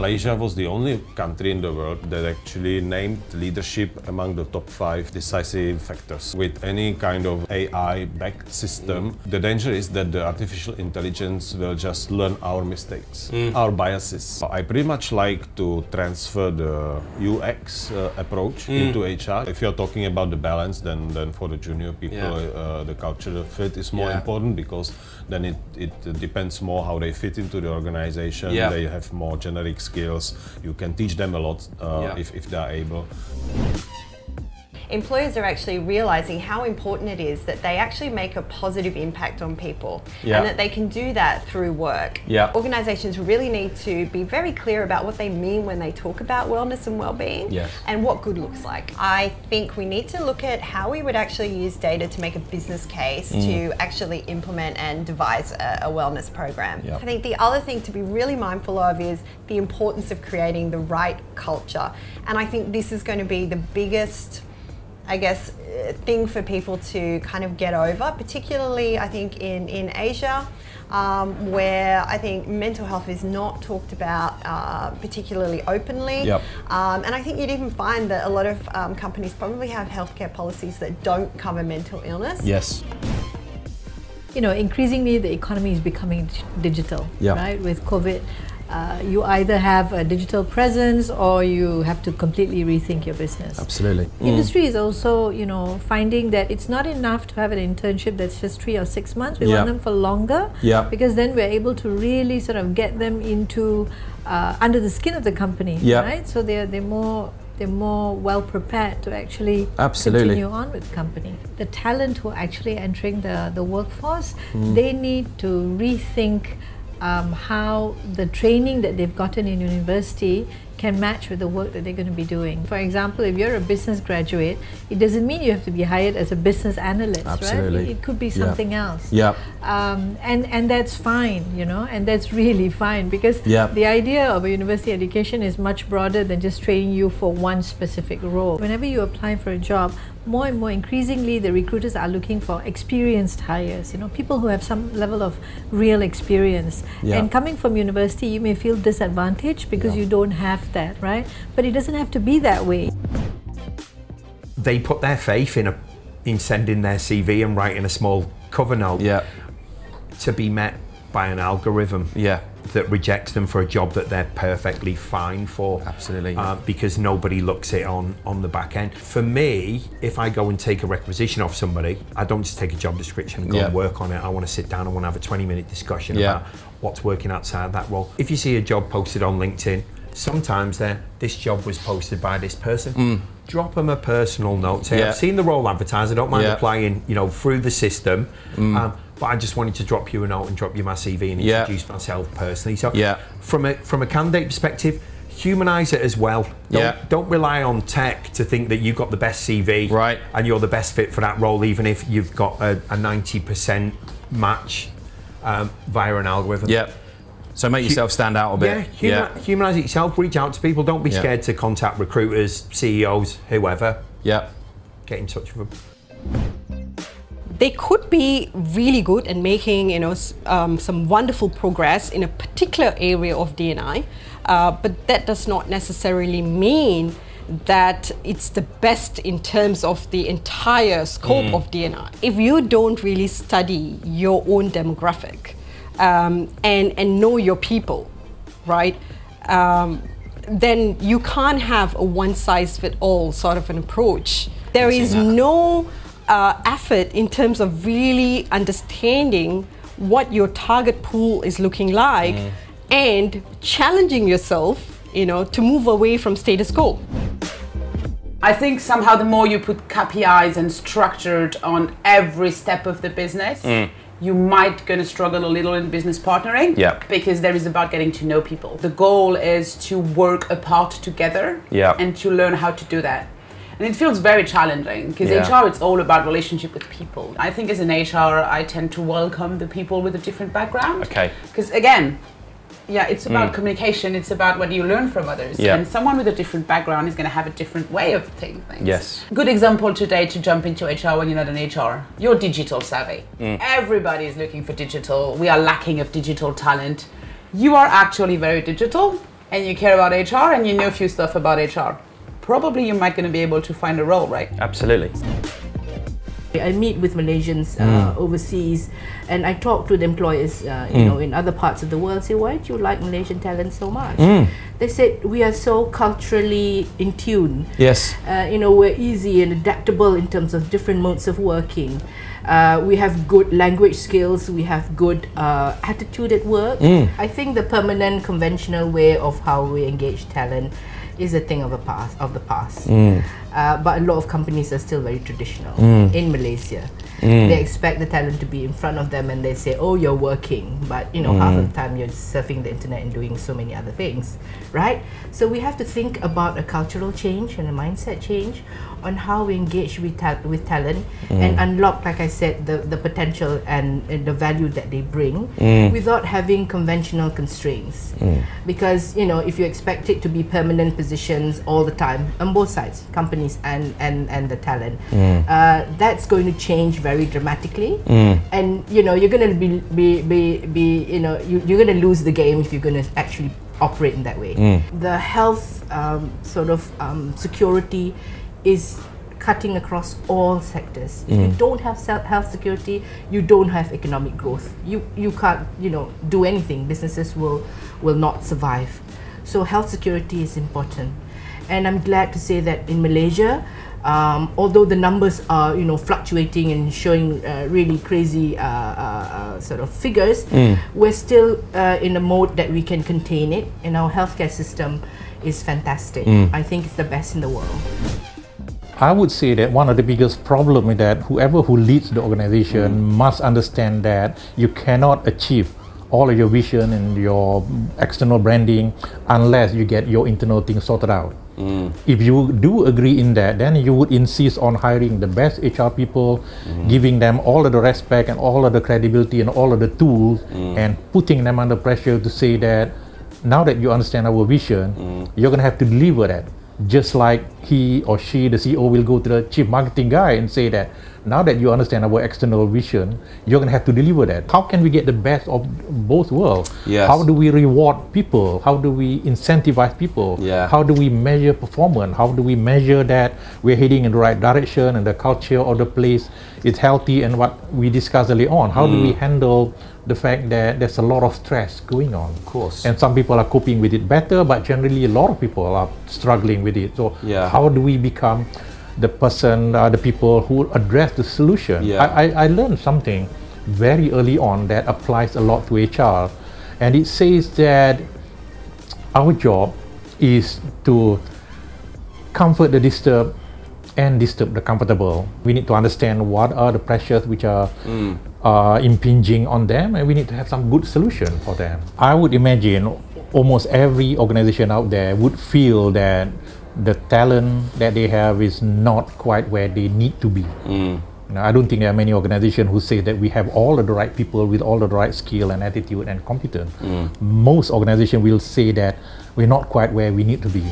Malaysia was the only country in the world that actually named leadership among the top 5 decisive factors. With any kind of AI-backed system, the danger is that the artificial intelligence will just learn our mistakes, our biases. I pretty much like to transfer the UX approach into HR. If you're talking about the balance, then for the junior people, the cultural fit is more important, because then it depends more how they fit into the organization. They have more generic skills. You can teach them a lot if they're able. Employers are actually realizing how important it is that they actually make a positive impact on people, and that they can do that through work. Organizations really need to be very clear about what they mean when they talk about wellness and well-being, and what good looks like. I think we need to look at how we would actually use data to make a business case to actually implement and devise a wellness program. I think the other thing to be really mindful of is the importance of creating the right culture, and I think this is going to be the biggest, I guess, thing for people to kind of get over, particularly I think in Asia, where I think mental health is not talked about particularly openly. And I think you'd even find that a lot of companies probably have healthcare policies that don't cover mental illness. You know, increasingly the economy is becoming digital, right? With COVID, you either have a digital presence or you have to completely rethink your business. Absolutely. Industry is also, you know, finding that it's not enough to have an internship that's just 3 or 6 months. We want them for longer, because then we're able to really sort of get them into under the skin of the company, right? So they're more well prepared to actually continue on with the company. The talent who are actually entering the workforce, they need to rethink how the training that they've gotten in university can match with the work that they're going to be doing. For example, if you're a business graduate, it doesn't mean you have to be hired as a business analyst, right? It could be something else. And that's fine, you know, and that's really fine, because the idea of a university education is much broader than just training you for one specific role. Whenever you apply for a job, more and more increasingly the recruiters are looking for experienced hires, you know, people who have some level of real experience. And coming from university, you may feel disadvantaged because you don't have that, right? But it doesn't have to be that way. They put their faith in sending their CV and writing a small cover note to be met by an algorithm that rejects them for a job that they're perfectly fine for. Because nobody looks it on the back end. For me, if I go and take a requisition off somebody, I don't just take a job description and go and work on it. I want to sit down, I want to have a 20-minute discussion about what's working outside that role. If you see a job posted on LinkedIn, sometimes this job was posted by this person. Drop them a personal note. Say, I've seen the role advertised, I don't mind applying, you know, through the system. But I just wanted to drop you a note and drop you my CV and introduce myself personally. So from a candidate perspective, humanise it as well. Don't rely on tech to think that you've got the best CV and you're the best fit for that role, even if you've got a 90% match via an algorithm. So make yourself stand out a bit. Humanise it yourself, reach out to people. Don't be scared to contact recruiters, CEOs, whoever. Get in touch with them. They could be really good at making, you know, some wonderful progress in a particular area of D&I, but that does not necessarily mean that it's the best in terms of the entire scope of D&I. If you don't really study your own demographic and know your people, right, then you can't have a one-size-fits-all sort of an approach. There is no effort in terms of really understanding what your target pool is looking like and challenging yourself, you know, to move away from status quo. I think somehow the more you put KPIs and structured on every step of the business, you might gonna struggle a little in business partnering, because there is about getting to know people. The goal is to work apart together and to learn how to do that. And it feels very challenging, because HR, it's all about relationship with people. I think as an HR, I tend to welcome the people with a different background. Because again, it's about communication, it's about what you learn from others. And someone with a different background is going to have a different way of taking things. Good example today to jump into HR when you're not an HR. You're digital savvy. Everybody is looking for digital. We are lacking of digital talent. You are actually very digital, and you care about HR and you know a few stuff about HR, probably you might going to be able to find a role, right? Absolutely. I meet with Malaysians overseas, and I talk to the employers, you know, in other parts of the world. Say, why do you like Malaysian talent so much? They said we are so culturally in tune. Yes. You know, we're easy and adaptable in terms of different modes of working. We have good language skills. We have good attitude at work. I think the permanent, conventional way of how we engage talent is a thing of the past. But a lot of companies are still very traditional in Malaysia. They expect the talent to be in front of them and they say, oh, you're working, but you know, half of the time you're surfing the internet and doing so many other things, right? So we have to think about a cultural change and a mindset change on how we engage with talent and unlock, like I said, the potential and the value that they bring without having conventional constraints. Because, you know, if you expect it to be permanent positions all the time on both sides, companies and the talent, that's going to change very dramatically. And, you know, you're going to be you know, you're going to lose the game if you're going to actually operate in that way. The health sort of security is cutting across all sectors. If you don't have health security, you don't have economic growth. You can't, you know, do anything. Businesses will not survive. So health security is important. And I'm glad to say that in Malaysia, although the numbers are, you know, fluctuating and showing really crazy sort of figures, we're still in a mode that we can contain it, and our healthcare system is fantastic. I think it's the best in the world. I would say that one of the biggest problems is that whoever who leads the organization must understand that you cannot achieve all of your vision and your external branding unless you get your internal things sorted out. If you do agree in that, then you would insist on hiring the best HR people, giving them all of the respect and all of the credibility and all of the tools, and putting them under pressure to say that now that you understand our vision, you're going to have to deliver that. Just like he or she, the CEO, will go to the chief marketing guy and say that now that you understand our external vision, you're going to have to deliver that. How can we get the best of both worlds? Yes. How do we reward people? How do we incentivize people? How do we measure performance? How do we measure that we're heading in the right direction and the culture of the place is healthy, and what we discussed earlier on? How do we handle the fact that there's a lot of stress going on? Of course. And some people are coping with it better, but generally a lot of people are struggling with it. So how do we become the person, the people who address the solution? I learned something very early on that applies a lot to HR, and it says that our job is to comfort the disturbed and disturb the comfortable. We need to understand what are the pressures which are impinging on them, and we need to have some good solution for them. I would imagine almost every organization out there would feel that the talent that they have is not quite where they need to be. Now, I don't think there are many organizations who say that we have all of the right people with all of the right skill and attitude and competence. Most organizations will say that we're not quite where we need to be.